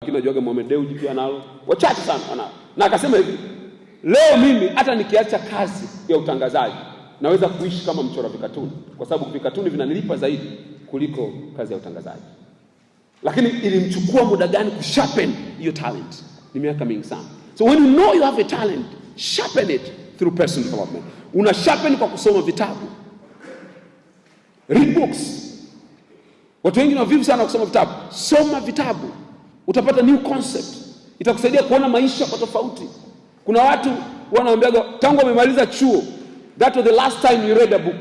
Kinajuaga Mohamed Dewji pia nalo. Wachache sana wanao. Na akasema hivi, leo mimi hata nikiacha kazi ya utangazaji naweza kuishi kama mchora vikatuni, kwa sababu vikatuni vinanilipa zaidi kuliko kazi ya utangazaji. Lakini ilimchukua muda gani kusharpen hiyo talent? Ni miaka mingi sana. So when you know you have a talent, sharpen it through personal development. Una sharpen kwa kusoma vitabu. Read books. Watu wengi wanavivu sana kusoma vitabu. Soma vitabu. Utapata new concept. Itakusaidia kuona maisha kwa tofauti. Kuna watu wanaambiaga tangu wamemaliza chuo, that was the last time you read a book.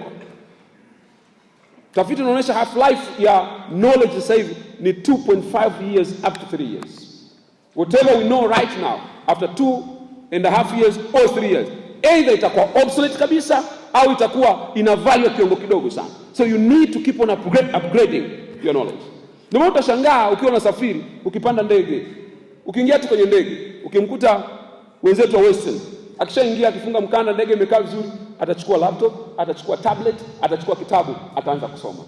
Tafiti inaonyesha half life ya knowledge sasa hivi ni 2.5 years up to 3 years. Whatever we know right now, after 2.5 years or 3 years, either itakuwa obsolete kabisa au itakuwa ina value kiwango kidogo sana. So you need to keep on upgrading your knowledge. Ndio maana utashangaa ukiwa unasafiri, ukipanda ndege, ukiingia tu kwenye ndege, ukimkuta wenzetu wa Western, akishaingia akifunga mkanda, ndege imekaa vizuri, atachukua laptop, atachukua tablet, atachukua kitabu, ataanza kusoma.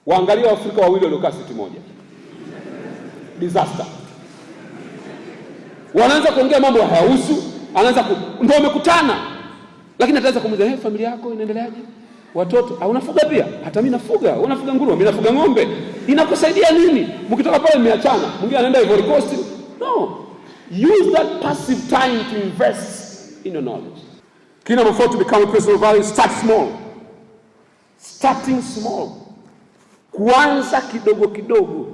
Waangalia Waafrika wawili waliokaa siti moja. Disaster. Wanaanza kuongea mambo hayahusu, ndio wamekutana. Lakini ataanza kumuuliza, familia yako inaendeleaje? Watoto, unafuga pia? Hata mimi nafuga. Unafuga nguruwe? Mimi nafuga ng'ombe. Inakusaidia nini? Mkitoka pale mmeachana, mwingine anaenda Ivory Coast. No. Use that passive time to invest in your knowledge. Key number 4 to become a person of value, start small. Starting small. Kuanza kidogo kidogo.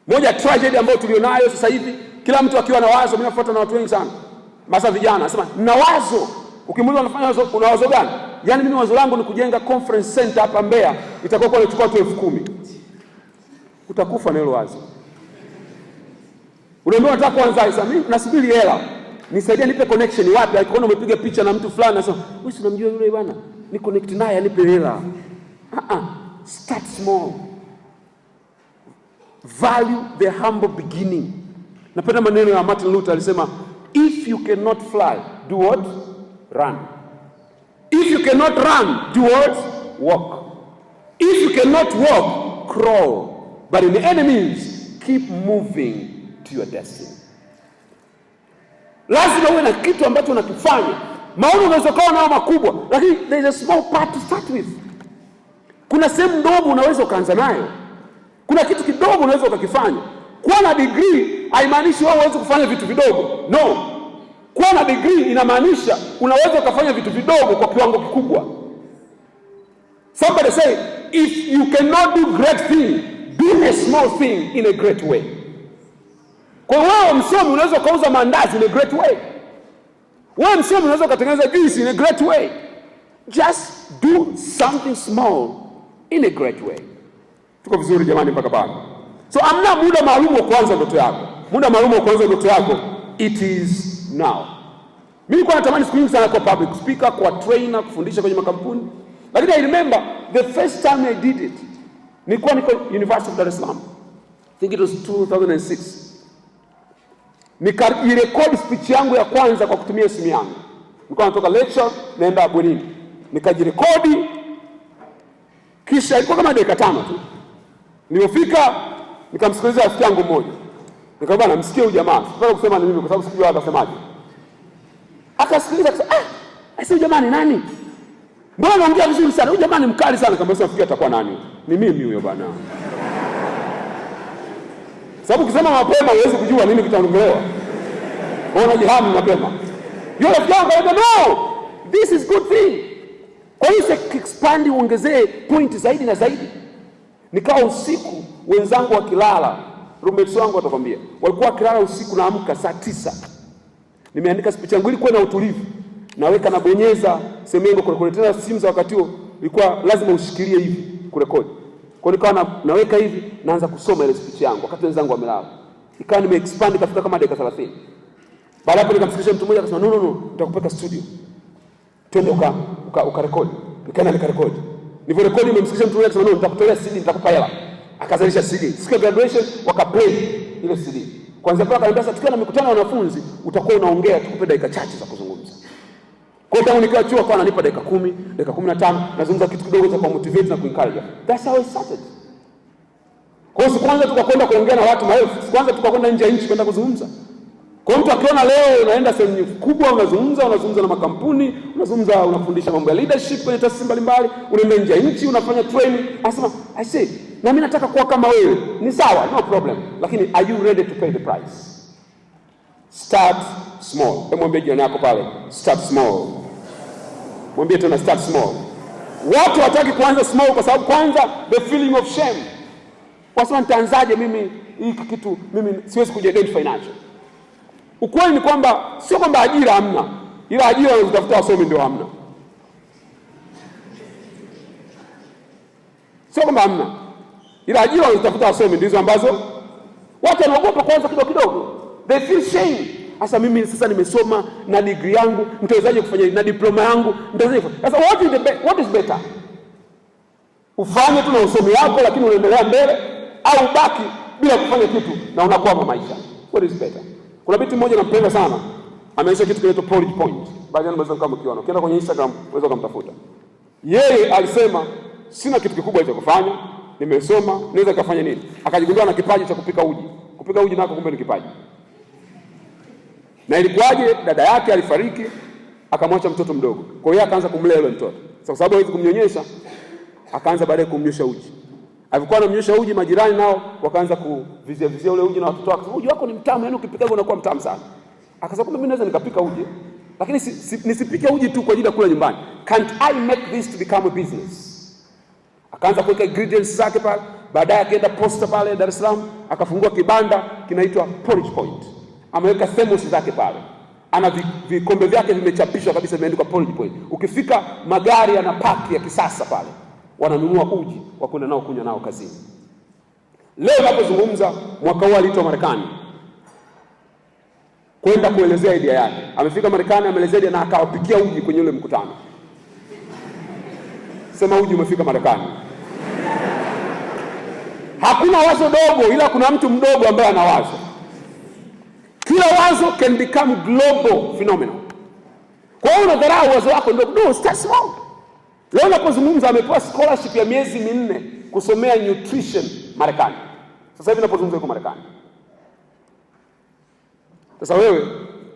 Moja tragedy ambayo tulionayo sasa hivi, kila mtu akiwa na wazo, mimi nafuata na watu wengi sana. Masa vijana, anasema, "Na wazo." Ukimuuliza unafanya wazo, una wazo gani? Yaani mimi wazo langu ni kujenga conference center hapa Mbeya, itakuwa kwa inachukua watu 10,000. Utakufa na hilo wazo. Unaambia unataka kuanza sasa, mimi nasubiri hela. Nisaidie, nipe connection wapi? Akiona umepiga picha na mtu fulani anasema, "Wewe si unamjua yule bwana? Ni connect naye anipe hela." Start small. Value the humble beginning. Napenda maneno ya Martin Luther, alisema, "If you cannot fly, do what? Run. If you cannot run, do what? Walk. If you cannot walk, crawl. But in any means, keep moving to your destiny." Lazima uwe na kitu ambacho unakifanya. Maono unaweza kuwa nao makubwa, lakini there is a small part to start with. Kuna sehemu ndogo unaweza kuanza nayo. Kuna kitu kidogo unaweza ukakifanya. Kuwa na degree haimaanishi wewe uweze kufanya vitu vidogo. No. Kuwa na degree inamaanisha unaweza kufanya vitu vidogo kwa kiwango kikubwa. Somebody say, if you cannot do great thing, do a small thing in a great way. Kwa wewe msomi unaweza kuuza mandazi in a great way. Wewe msomi unaweza kutengeneza juice in a great way. Just do something small in a great way. Tuko vizuri jamani mpaka pale. So amna muda maalum wa kuanza ndoto yako. Muda maalum wa kuanza ndoto yako, it is now. Mimi kwa natamani siku nyingi sana kwa public speaker, kwa trainer, kufundisha kwenye makampuni. Lakini I remember the first time I did it, nilikuwa niko University of Dar es Salaam. I think it was 2006. Nikajirekodi speech yangu ya kwanza kwa kutumia simu yangu. Nilikuwa natoka lecture naenda bwenini. Nikajirekodi, kisha ilikuwa kama dakika 5 tu. Nilipofika nikamsikiliza rafiki yangu mmoja. Nikamwambia namsikia huyu jamaa. Sitaka kusema ni mimi kwa sababu sikujua atasemaje. Akasikiliza akasema, "Huyu jamaa ni nani? Mbona anaongea vizuri sana? Huyu jamaa ni mkali sana." Nikamwambia nafikiri atakuwa nani? Ni mimi huyo bwana. Sababu ukisema mapema huwezi kujua nini kitaongelewa. Unajihami mapema. Yule rafiki yangu akasema, "No, this is good thing." Kwa hiyo expand, uongezee point zaidi na zaidi. Nikawa usiku wenzangu wakilala, roommates wangu watakwambia, walikuwa wakilala usiku naamka saa 9. Nimeandika speech yangu ili kuwe na utulivu. Naweka na bonyeza sehemu yangu kurekodi. Tena simu za wakati huo ilikuwa lazima ushikilie hivi kurekodi. Kwa nikawa naweka hivi, naanza kusoma ile speech yangu wakati wenzangu wamelala. Ikawa nimeexpand ikafika kama dakika 30. Baada hapo nikamsikiliza mtu mmoja akasema, "No, nitakupeleka studio. Twende ukarekodi." Nikaenda nikarekodi. Niliporekodi nimemsikiliza mtu mmoja akasema, "No, nitakutolea CD, nitakupa hela." Akazalisha CD. Siku ya graduation wakaplay ile CD. Kwanza paka akaniambia, "Tukiwa na mikutano ya wanafunzi, utakuwa unaongea tukupe dakika chache za kuzungumza." Kwa hiyo nikiwa chuo kwa ananipa dakika 10, dakika 15, nazungumza kitu kidogo cha kumotivate na kuencourage. That's how I started. Kwa hiyo kwanza tukakwenda kuongea na watu maelfu, kwanza tukakwenda nje ya nchi kwenda kuzungumza. Kwa mtu akiona leo unaenda sehemu kubwa unazungumza na makampuni, unafundisha mambo ya leadership kwenye taasisi mbalimbali, unaenda nje ya nchi unafanya training, anasema I say, na mimi nataka kuwa kama wewe. Ni sawa, no problem. Lakini are you ready to pay the price? Start small. Mwambie jirani yako pale, start small. Mwambie tena start small. Watu wataki kuanza small kwa sababu kwanza the feeling of shame. Kwa sababu nitaanzaje mimi hiki kitu, mimi siwezi kujidentify nacho. Ukweli ni kwamba sio kwamba ajira hamna, ila ajira wanazitafuta wasomi ndio hamna. Sio kwamba hamna, ila ajira wanazitafuta wasomi ndizo ambazo watu wanaogopa kwanza kidogo. They feel shame. Sasa mimi sasa nimesoma na degree yangu, nitawezaje kufanya na diploma yangu? Nitawezaje? Sasa what is better? Ufanye tu na usomi wako lakini unaendelea mbele, au baki bila kufanya kitu na unakwama maisha? What is better? Kuna binti mmoja nampenda sana, ameanzisha kitu kinaitwa Porridge Point. Baadaye unaweza kama ukiona, ukienda kwenye Instagram unaweza kumtafuta. Yeye alisema sina kitu kikubwa cha kufanya, nimesoma, naweza kufanya nini? Akajigundua na kipaji cha kupika uji. Kupika uji nako kumbe ni kipaji. Na ilikuwaje? Dada yake alifariki, akamwacha mtoto mdogo. Kwa hiyo akaanza kumlea yule mtoto. Kwa sababu hawezi kumnyonyesha, akaanza baadaye kumnyosha uji. Alikuwa anamnyosha uji, majirani nao wakaanza kuvizia ule uji na watoto wake. Uji wako ni mtamu, yani ukipika unakuwa mtamu sana. Akasema kumbe mimi naweza nikapika uji, lakini nisipike uji tu kwa ajili ya kula nyumbani. Can't I make this to become a business? Akaanza kuweka ingredients zake pale, baadaye akaenda Posta pale Dar es Salaam, akafungua kibanda kinaitwa Porridge Point. Ameweka thermos zake pale. Ana vikombe vyake vimechapishwa kabisa, vimeandikwa Porridge Point. Ukifika magari yana park ya kisasa pale. Wananunua uji wa kwenda nao kunywa nao kazini. Leo ninapozungumza, mwaka huu aliitwa Marekani kwenda kuelezea idea yake. Amefika Marekani, ameelezea idea na akawapikia uji kwenye ule mkutano. Sema uji umefika Marekani. Hakuna wazo dogo, ila kuna mtu mdogo ambaye ana wazo. Kila wazo can become global phenomenon. Kwa hiyo unadharau wazo wako ndogo. No, start small. Leo napozungumza amepewa scholarship ya miezi 4 kusomea nutrition Marekani. Sasa hivi napozungumza yuko Marekani. Sasa wewe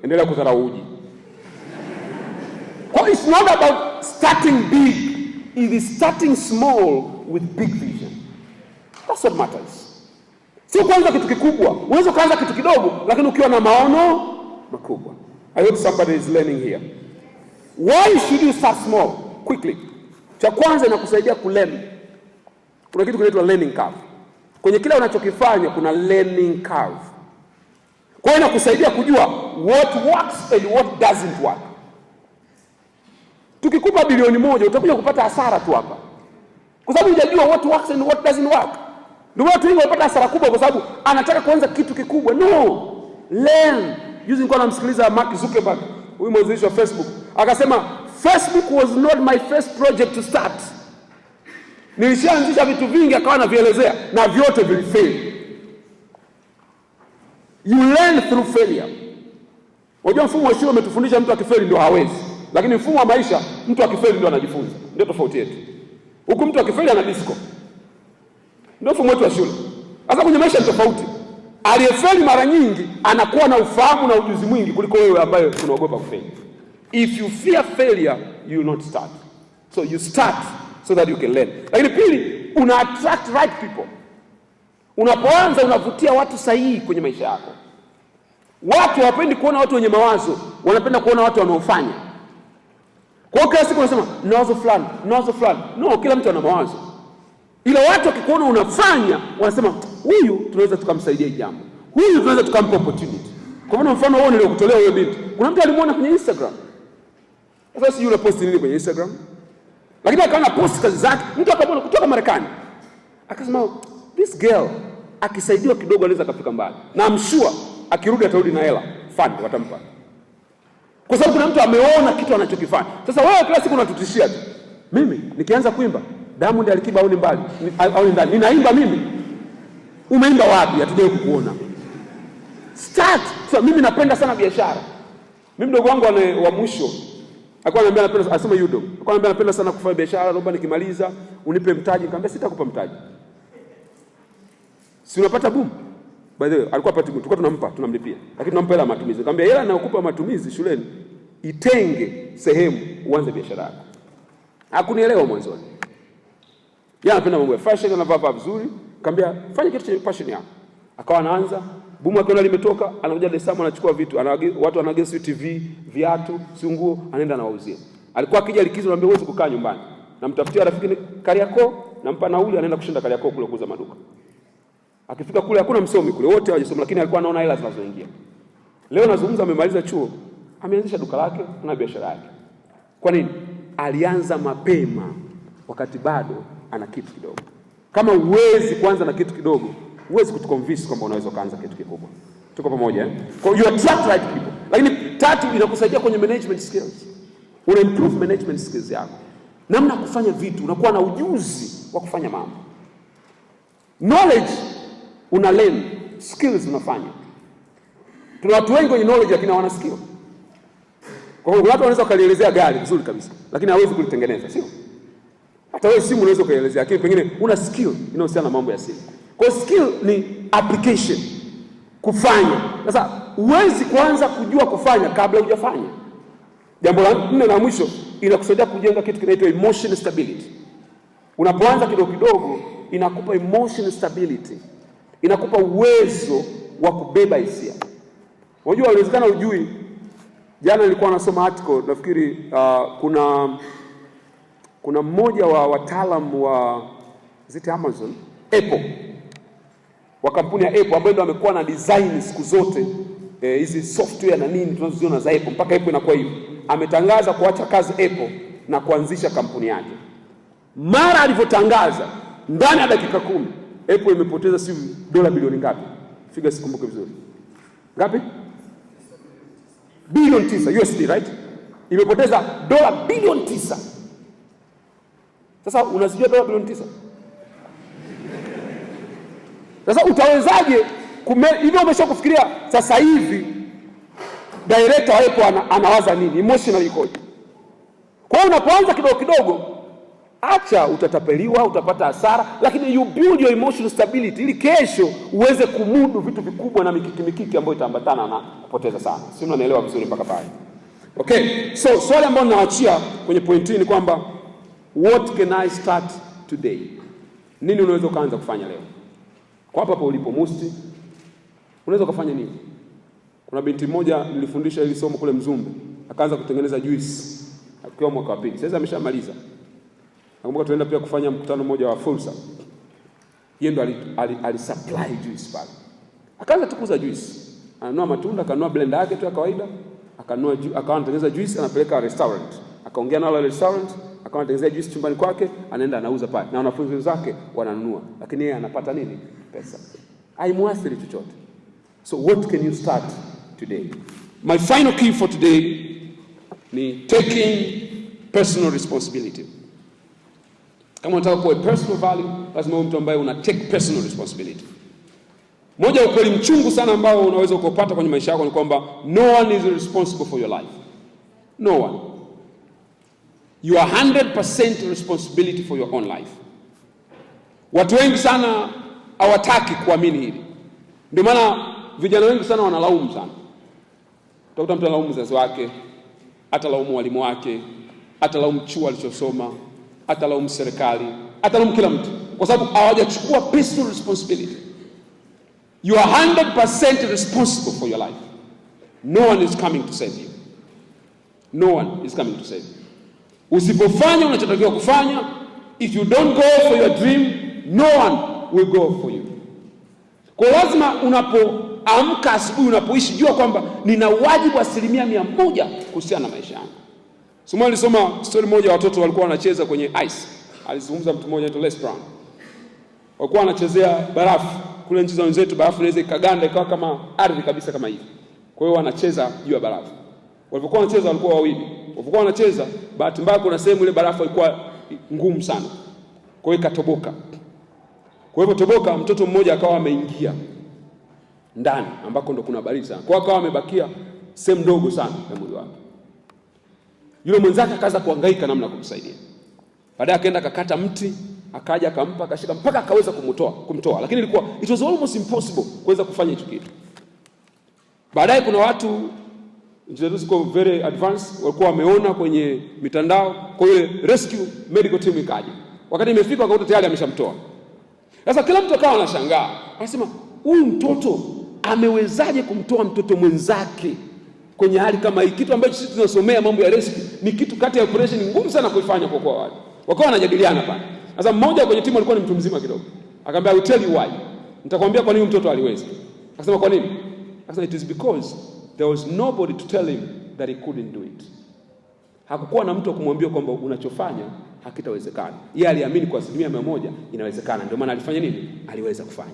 endelea kudharau uji. Kwa it's not about starting big, it is starting small with big vision. That's what matters. Sio kwanza kitu kikubwa. Unaweza kuanza kitu kidogo lakini ukiwa na maono makubwa. I hope somebody is learning here. Why should you start small? Quickly. Cha kwanza inakusaidia kulearn. Kuna kitu kinaitwa learning curve. Kwenye kila unachokifanya kuna learning curve. Kwa hiyo inakusaidia kujua what works and what doesn't work. Tukikupa bilioni 1 utakuja kupata hasara tu hapa. Kwa sababu hujajua what works and what doesn't work. Ndio watu wengi wanapata hasara kubwa kwa sababu anataka kuanza kitu kikubwa. No. Learn. Juzi nilikuwa namsikiliza Mark Zuckerberg, huyu mwanzilishi wa Facebook. Akasema Facebook was not my first project to start. Nilishaanzisha vitu vingi, akawa anavielezea na vyote vilifeli. You learn through failure. Unajua mfumo wa shule umetufundisha mtu akifeli ndio hawezi. Lakini mfumo wa maisha mtu akifeli ndio anajifunza. Ndio tofauti yetu. Huku mtu akifeli ana disco. Ndio mfumo wetu wa shule. Sasa kwenye maisha ni tofauti. Aliyefeli mara nyingi anakuwa na ufahamu na ujuzi mwingi kuliko wewe ambaye unaogopa kufeli. If you fear failure, you will not start. So you start so that you can learn. Lakini pili, una attract right people. Unapoanza unavutia watu sahihi kwenye maisha yako. Watu hawapendi kuona watu wenye mawazo, wanapenda kuona watu wanaofanya. Kwa hiyo kila siku unasema, "Nawazo fulani, nawazo fulani." No, kila mtu ana mawazo. Ila watu wakikuona unafanya, wanasema, "Huyu tunaweza tukamsaidia jambo. Huyu tunaweza tukampa opportunity." Kwa mfano wao niliokutolea huyo binti. Kuna mtu alimuona kwenye Instagram. Sasa si yule post nini kwenye Instagram? Lakini akaona post kazi zake, mtu akamwona kutoka Marekani. Akasema, "This girl akisaidiwa kidogo anaweza kufika mbali." Na I'm sure akirudi atarudi na hela, fund watampa. Kwa sababu kuna mtu ameona kitu anachokifanya. Sasa wewe kila siku unatutishia tu. Mimi nikianza kuimba, Diamond Alikiba au ni mbali, au ni ndani. Ninaimba mimi. Umeimba wapi? Hatujai kukuona. Start. So, mimi napenda sana biashara. Mimi mdogo wangu wa mwisho alikuwa ananiambia anapenda, asema Yudo. Alikuwa ananiambia anapenda sana kufanya biashara, naomba nikimaliza unipe mtaji. Nikamwambia sitakupa mtaji. Si unapata boom? By the way, alikuwa apati boom, tulikuwa tunamlipia. Lakini tunampa hela matumizi. Nikamwambia hela nayokupa matumizi shuleni, itenge sehemu uanze biashara yako. Hakunielewa mwanzo. Yeye anapenda mambo ya fashion, anavaa vizuri. Nikamwambia fanya kitu chenye passion yako. Akawa anaanza, boom akiona limetoka, anakuja Dar es Salaam anachukua vitu, watu wanaagiza TV, viatu, si nguo, anaenda anawauzia. Alikuwa akija likizo anambia huwezi kukaa nyumbani. Namtafutia rafiki Kariakoo, nampa nauli, anaenda kushinda Kariakoo kule kuuza maduka. Akifika kule hakuna msomi kule, wote hawajasoma, lakini alikuwa anaona hela zinazoingia. Leo nazungumza amemaliza chuo, ameanzisha duka lake na biashara yake. Kwa nini? Alianza mapema wakati bado ana kitu kidogo. Kama uwezi kuanza na kitu kidogo, uwezi kutuconvince kwamba unaweza kuanza kitu kikubwa. Tuko pamoja eh? Kwa you attract right people. Lakini tatu, inakusaidia kwenye management skills. Una improve management skills yako. Namna kufanya vitu, unakuwa na ujuzi wa kufanya mambo. Knowledge una learn, skills unafanya. Tuna watu wengi wenye knowledge lakini hawana skill. Kwa hiyo watu wanaweza kuelezea gari vizuri kabisa, lakini hawezi kulitengeneza, sio? Hata wewe simu unaweza kuelezea, lakini pengine una skill inayohusiana na mambo ya simu. Kwa hiyo skill ni application, kufanya. Sasa huwezi kuanza kujua kufanya kabla hujafanya. Jambo la 4 na mwisho, inakusaidia kujenga kitu kinaitwa emotional stability. Unapoanza kidogo kidogo, inakupa emotional stability. Inakupa uwezo wa kubeba hisia. Unajua inawezekana ujui. Jana nilikuwa nasoma article, nafikiri kuna mmoja wa wataalamu wa Amazon, Apple. Wa kampuni ya Apple ambaye ndio amekuwa na design siku zote hizi software na nini tunazoziona za Apple mpaka Apple inakuwa hivi. Ametangaza kuacha kazi Apple na kuanzisha kampuni yake. Mara alivyotangaza, ndani ya dakika 10 Apple imepoteza $9 bilioni ngapi? Figa sikumbuke vizuri. Ngapi? Bilioni 9 USD, right? Imepoteza $9 bilioni. Sasa unasijua $9 bilioni? Sasa utawezaje hivyo? Umeshakufikiria sasa hivi director wa Apple anawaza nini? Emotionally ikoje? Kwa hiyo unapoanza kidogo kidogo, acha utatapeliwa, utapata hasara, lakini you build your emotional stability ili kesho uweze kumudu vitu vikubwa na mikiki ambayo itaambatana na kupoteza sana. Si unaelewa vizuri mpaka pale? Okay, so swali ambalo ninaachia kwenye point hii ni kwamba what can I start today? Nini unaweza kuanza kufanya leo? Kwa hapa ulipo Musti, unaweza kufanya nini? Kuna binti moja nilifundisha ili somo kule Mzumbe, akaanza kutengeneza juice akiwa mwaka wa 2. Sasa ameshamaliza. Nakumbuka tuenda pia kufanya mkutano mmoja wa fursa. Yeye ndo ali-supply juice pale. Akaanza tukuza juice. Ananua matunda, akanunua blender yake tu ya kawaida, akawa anatengeneza juice, anapeleka restaurant. Akaongea na wale restaurant, akawa anatengeneza juice chumbani kwake, anaenda anauza pale. Na wanafunzi wenzake wananunua. Lakini yeye anapata nini? Pesa. Haimuathiri chochote. So what can you start today? My final key for today ni taking personal responsibility. Kama unataka kuwa personal value, lazima uwe mtu ambaye una take personal responsibility. Moja ya ukweli mchungu sana ambao unaweza kupata kwenye maisha yako ni kwamba no one is responsible for your life. No one. You are 100% responsibility for your own life. Watu wengi sana hawataki kuamini hili. Ndio maana vijana wengi sana wanalaumu sana. Utakuta mtu analaumu mzazi wake, atalaumu walimu wake, atalaumu chuo alichosoma, atalaumu serikali, atalaumu kila mtu, kwa sababu hawajachukua personal responsibility. You are 100% responsible for your life. No one is coming to save you. No one is coming to save you. Usipofanya unachotakiwa kufanya, if you don't go for your dream, no one will go for you. Kwa lazima unapoamka asubuhi, unapoishi, jua kwamba nina wajibu 100% kuhusiana na maisha yangu. Somo nilisoma story moja, watoto walikuwa wanacheza kwenye ice. Alizungumza mtu mmoja anaitwa Les Brown. Walikuwa wanachezea barafu. Kule nchi za wenzetu barafu inaweza ikaganda ikawa kama ardhi kabisa kama hivi. Kwa hiyo wanacheza juu ya barafu. Walipokuwa wanacheza walikuwa wawili. Walipokuwa wanacheza, bahati mbaya kuna sehemu ile barafu ilikuwa ngumu sana. Kwa hiyo ikatoboka. Kwa hivyo toboka, mtoto mmoja akawa ameingia ndani ambako ndo kuna baridi sana. Kwa akawa amebakia sehemu ndogo sana ya mwili wake. Yule mwenzake akaanza kuhangaika namna kumsaidia. Baadaye akaenda akakata mti, akaja akampa, akashika mpaka akaweza kumtoa, lakini it was almost impossible kuweza kufanya hicho kitu. Baadaye kuna watu ziko very advanced walikuwa wameona kwenye mitandao, kwa hiyo rescue medical team ikaja. Wakati imefika wakakuta tayari ameshamtoa. Sasa kila mtu akawa anashangaa, anasema huyu mtoto amewezaje kumtoa mtoto mwenzake kwenye hali kama hii? Kitu ambacho sisi tunasomea mambo ya rescue ni kitu kati ya operation ngumu sana kuifanya kwa watu. Wakawa wanajadiliana pale. Sasa mmoja kwenye timu alikuwa ni mtu mzima kidogo. Akamwambia, I will tell you why. Nitakwambia kwa nini mtoto aliweza. Akasema kwa nini? Akasema it is because there was nobody to tell him that he couldn't do it. Hakukuwa na mtu kumwambia kwamba unachofanya hakitawezekana. Yeye aliamini kwa 100% inawezekana. Ndio maana alifanya nini? Aliweza kufanya.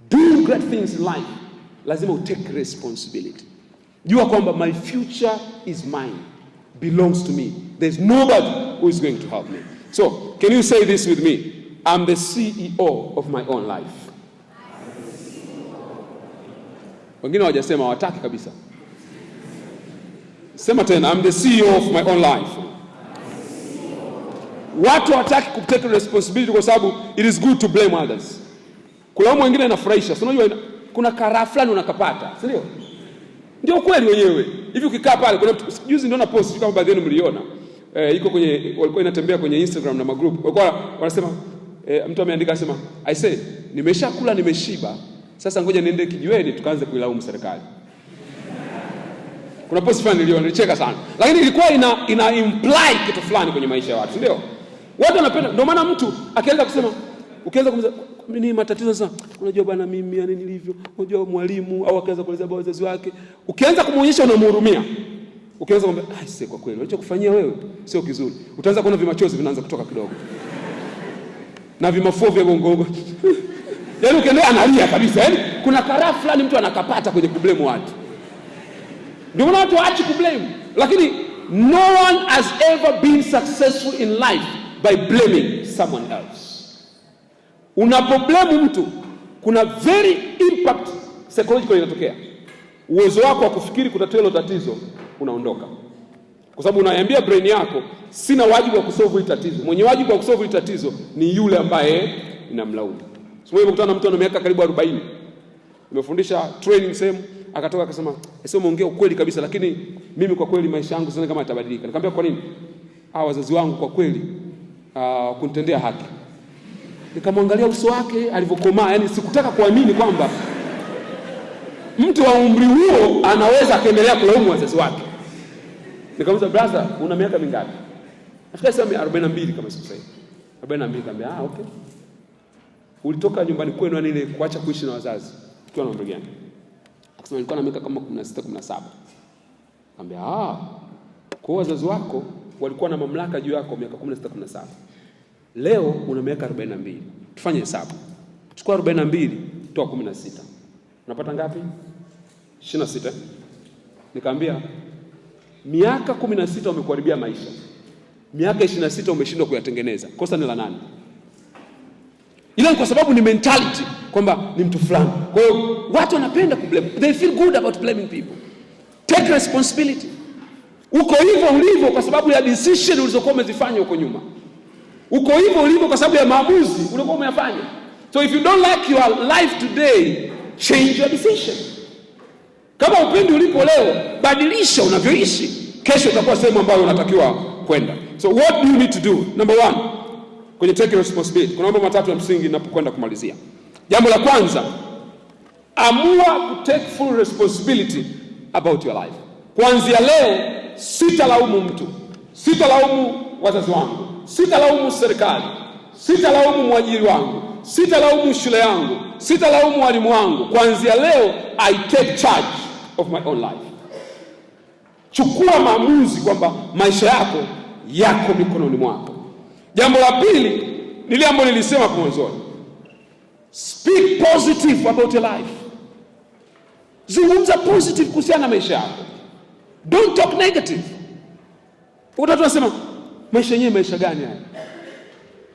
Doing great things in life, lazima utake responsibility. Jua kwamba my future is mine, belongs to me. There's nobody who is going to help me. So, can you say this with me? I'm the CEO of my own life. Wengine hawajasema, hawataki kabisa. Sema tena, I'm the CEO of my own life. Watu hawataki kutake responsibility kwa sababu it is good to blame others. Kulaumu wengine inafurahisha. Si unajua kuna karaha fulani unakapata, si ndio? Ndio kweli wenyewe. Hivi ukikaa pale, kuna juzi ndio na post kama baadhi yenu mliona. Iko kwenye, walikuwa inatembea kwenye Instagram na magroup. Walikuwa wanasema mtu ameandika anasema, I say nimeshakula nimeshiba. Sasa ngoja niende kijiweni tukaanze kuilaumu serikali. Kuna post fulani nilicheka sana. Lakini ilikuwa ina imply kitu fulani kwenye maisha ya watu, ndio? Watu wanapenda, ndio maana mtu akianza kusema, ukianza kumza nini matatizo sasa, unajua bwana mimi yani nilivyo, unajua mwalimu, au akaanza kueleza baba wazazi wake, ukianza kumuonyesha unamhurumia, ukianza kumwambia sasa kwa kweli unachokufanyia wewe sio kizuri, utaanza kuona vimachozi vinaanza kutoka kidogo na vimafua vya gongo. Yaani ukiendelea analia kabisa. Yaani kuna karaha fulani mtu anakapata kwenye kublame watu. Ndio maana watu waachi kublame. Lakini no one has ever been successful in life by blaming someone else. Unapoblame mtu, kuna very impact psychological inatokea. Uwezo wako wa kufikiri kutatua hilo tatizo unaondoka. Kwa sababu unaiambia brain yako, sina wajibu wa kusolve hili tatizo. Mwenye wajibu wa kusolve hili tatizo ni yule ambaye inamlaumu. Sio wewe kukutana na mtu ana miaka karibu 40. Nimefundisha training sehemu, akatoka akasema, "Sio umeongea ukweli kabisa, lakini mimi kwa kweli maisha yangu sioni kama yatabadilika." Nikamwambia kwa nini? Wazazi wangu kwa kweli kunitendea haki. Nikamwangalia uso wake alivyokomaa, yani sikutaka kuamini kwamba mtu wa umri huo anaweza kaendelea kulaumu wazazi wake. Nikamuuliza, brother, una miaka mingapi? Nafikiri sema 42 kama sio sahihi. 42. Nikamwambia okay. Ulitoka nyumbani kwenu ile kuacha kuishi na wazazi ukiwa na umri gani? Akasema nilikuwa na miaka kama 16 17. Nikamwambia kwa wazazi wako walikuwa na mamlaka juu yako miaka 16 17. Leo una miaka 42. Tufanye hesabu. Chukua 42 toa 16. Unapata ngapi? 26. Nikamwambia miaka 16 umekuharibia maisha. Miaka 26 umeshindwa kuyatengeneza. Kosa ni la nani? Ile kwa sababu ni mentality kwamba ni mtu fulani. Kwa hiyo watu wanapenda kublame. They feel good about blaming people. Take responsibility. Uko hivyo ulivyo kwa sababu ya decision ulizokuwa umezifanya huko nyuma. Uko hivyo ulivyo kwa sababu ya maamuzi uliokuwa umeyafanya. So if you don't like your life today, change your decision. Kama upendi ulipo leo, badilisha unavyoishi. Kesho utakuwa sehemu ambayo unatakiwa kwenda. So what do you need to do? Number 1, kwenye take responsibility, kuna mambo matatu ya msingi ninapokwenda kumalizia. Jambo la kwanza, amua to take full responsibility about your life. Kuanzia leo sitalaumu mtu, sitalaumu wazazi wangu, sitalaumu serikali, sitalaumu mwajiri wangu, sitalaumu shule yangu, sitalaumu walimu wangu. Kuanzia leo I take charge of my own life. Chukua maamuzi kwamba maisha yako mikononi mwako. Jambo la pili ni jambo nilisema hapo mwanzo. Speak positive about your life. Zungumza positive kuhusiana na maisha yako. Don't talk negative. Watu wanasema maisha yenyewe maisha gani haya?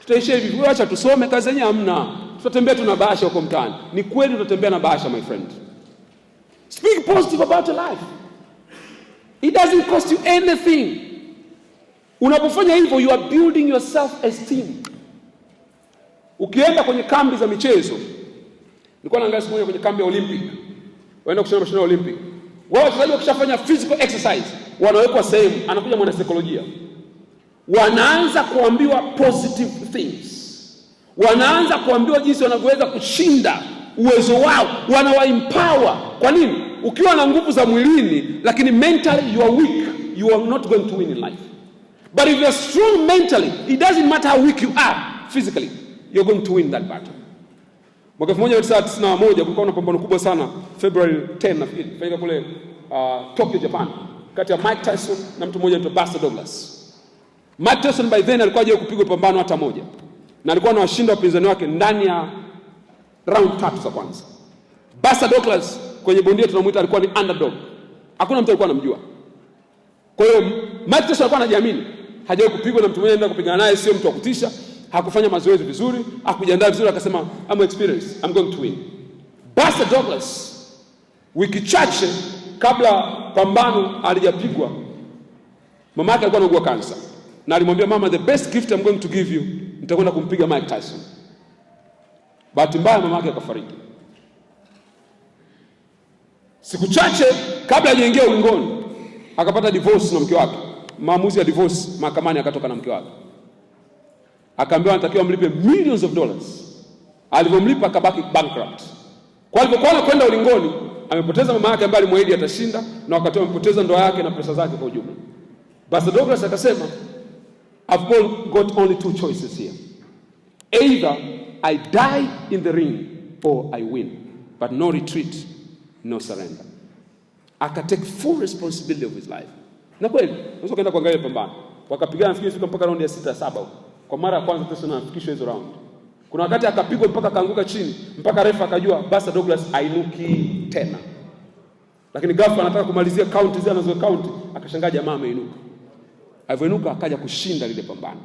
Tutaishi hivi, wewe acha tusome, kazi yenyewe hamna. Tutatembea tuna bahasha huko mtaani. Ni kweli utatembea na bahasha my friend. Speak positive about your life. It doesn't cost you anything. Unapofanya hivyo you are building your self esteem. Ukienda kwenye kambi za michezo, nilikuwa naangalia siku moja kwenye kambi ya Olympic, waenda kushiriki mashindano ya Olympic. Wao wachezaji wakishafanya physical exercise, wanawekwa sehemu, anakuja mwanasaikolojia. Wanaanza kuambiwa positive things. Wanaanza kuambiwa jinsi wanavyoweza kushinda uwezo wao, wanawaempower. Kwa nini? Ukiwa na nguvu za mwilini lakini mentally you are weak, you are not going to win in life. But if you are strong mentally, it doesn't matter how weak you are physically, you're going to win that battle. Mwaka 1991 kulikuwa na pambano kubwa sana, February 10 nafikiri, fanyika kule Tokyo, Japan, kati ya Mike Tyson na mtu mmoja anaitwa Buster Douglas. Mike Tyson by then alikuwa hajawahi kupigwa pambano hata moja, na alikuwa anawashinda wapinzani wake ndani ya round 3 za kwanza. Buster Douglas kwenye bondia tunamuita alikuwa ni underdog. Hakuna mtu alikuwa anamjua. Kwa hiyo Mike Tyson alikuwa anajiamini. Hajawahi kupigwa na mtu mmoja, anaenda kupigana naye, sio mtu wa kutisha, hakufanya mazoezi vizuri, hakujiandaa vizuri, akasema I'm experienced, I'm going to win. Buster Douglas wiki chache kabla pambano alijapigwa, mama yake alikuwa anaugua kansa, na alimwambia mama, the best gift I'm going to give you, nitakwenda kumpiga Mike Tyson. Bahati mbaya mama yake akafariki. Siku chache kabla hajaingia ulingoni, akapata divorce na mke wake. Maamuzi ya divorce mahakamani, akatoka na mke wake. Akaambiwa anatakiwa mlipe millions of dollars. Alipomlipa akabaki bankrupt. Kwa hivyo kwa kwenda ulingoni, amepoteza mama yake ambaye alimwahidi atashinda, na wakati amepoteza ndoa yake na pesa zake kwa ujumla. Buster Douglas akasema, I've got only 2 choices here. Either I die in the ring or I win, but no retreat, no surrender. Akatake full responsibility of his life. Na kweli, unaweza kwenda kuangalia pambano. Wakapigana nafikiri fika mpaka round ya 6 7 huko. Kwa mara ya kwanza Tyson anafikishwa hizo round. Kuna wakati akapigwa mpaka kaanguka chini, mpaka refa akajua Buster Douglas ainuki tena. Lakini ghafla anataka kumalizia count zile anazo count, akashangaa jamaa ameinuka. Alivyoinuka akaja kushinda lile pambano.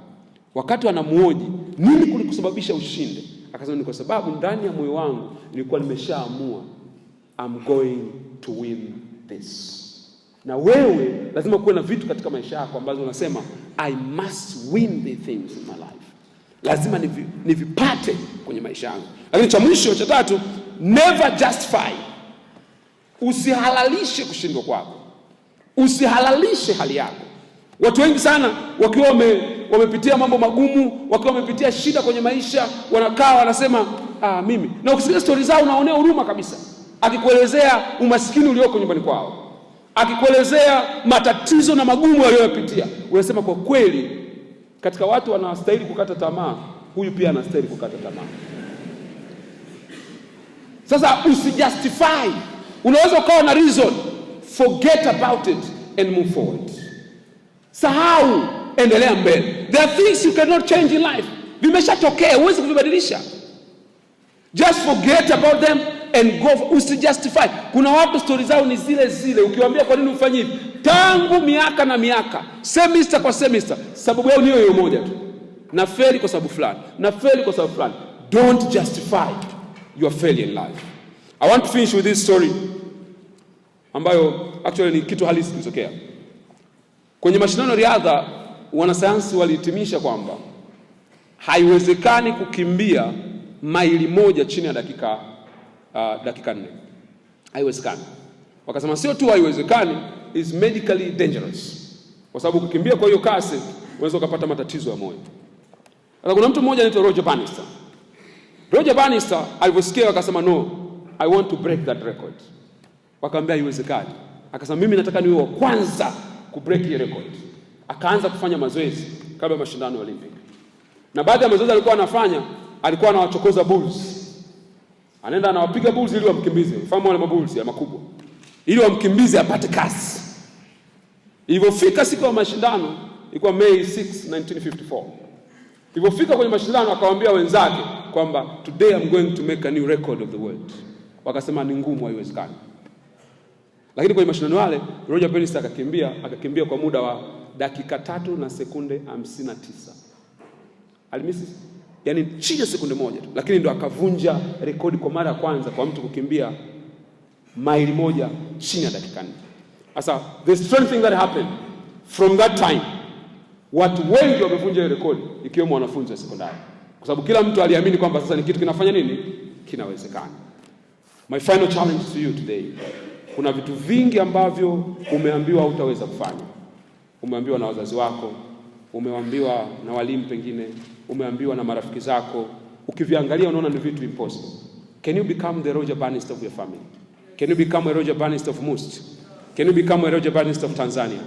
Wakati wanamuoji, nini kulikusababisha ushinde? Akasema ni kwa sababu ndani ya moyo wangu nilikuwa nimeshaamua I'm going to win this. Na wewe lazima kuwe na vitu katika maisha yako ambazo unasema I must win the things in my life. Lazima nivipate kwenye maisha yangu. Lakini cha mwisho, cha tatu, never justify. Usihalalishe kushindwa kwako. Usihalalishe hali yako. Watu wengi sana wakiwa wamepitia mambo magumu, wakiwa wamepitia shida kwenye maisha, wanakaa wanasema mimi. Na ukisikia story zao unaonea huruma kabisa. Akikuelezea umaskini ulioko nyumbani kwao, akikuelezea matatizo na magumu aliyoyapitia, unasema kwa kweli katika watu wanastahili kukata tamaa, huyu pia anastahili kukata tamaa. Sasa usijustify. Unaweza ukawa na reason, forget about it and move forward. Sahau, endelea mbele. There are things you cannot change in life. Vimeshatokea, huwezi kuvibadilisha. Just forget about them and go. Usijustify. Kuna watu story zao ni zile zile, ukiwaambia kwa nini ufanye hivi, tangu miaka na miaka, semester kwa semester, sababu yao ni hiyo moja tu. Na fail kwa sababu fulani, na fail kwa sababu fulani. Don't justify your failure in life. I want to finish with this story ambayo actually ni kitu halisi kilitokea. Kwenye mashindano ya riadha, wanasayansi walihitimisha kwamba haiwezekani kukimbia maili 1 chini ya dakika 4. Haiwezekani. Wakasema sio tu haiwezekani, is medically dangerous. Kwa sababu kukimbia kwa hiyo kasi unaweza kupata matatizo ya moyo. Sasa kuna mtu mmoja anaitwa Roger Bannister. Roger Bannister alivyosikia akasema no, I want to break that record. Wakamwambia haiwezekani. Akasema mimi nataka niwe wa kwanza ku break hiyo record. Akaanza kufanya mazoezi kabla ya mashindano ya Olympic. Na baada ya mazoezi alikuwa anafanya, alikuwa anawachokoza bulls. Anaenda anawapiga bulls ili wamkimbize. Fahamu wale mabulls ya makubwa. Ili wamkimbize apate kasi. Ilipofika siku ya mashindano, ilikuwa May 6, 1954. Ilipofika kwenye mashindano akawaambia wenzake kwamba today I'm going to make a new record of the world. Wakasema ni ngumu, haiwezekani. Lakini kwenye mashindano yale Roger Bannister akakimbia kwa muda wa dakika 3 na sekunde 59. Alimisi, yani chini ya sekunde moja tu, lakini ndo akavunja rekodi kwa mara ya kwanza kwa mtu kukimbia maili 1 chini ya dakika 4. Sasa the strange thing that happened from that time, watu wengi wamevunja rekodi ikiwemo wanafunzi wa sekondari. kwa sababu kila mtu aliamini kwamba sasa ni kitu kinafanya nini, kinawezekana. My final challenge to you today, kuna vitu vingi ambavyo umeambiwa hutaweza kufanya. Umeambiwa na wazazi wako, umeambiwa na walimu, pengine umeambiwa na marafiki zako. Ukiviangalia unaona ni vitu impossible. Can you become the Roger Bannister of your family? Can you become a Roger Bannister of Must? Can you become a Roger Bannister of Tanzania?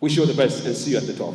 Wish you all the best and see you at the top.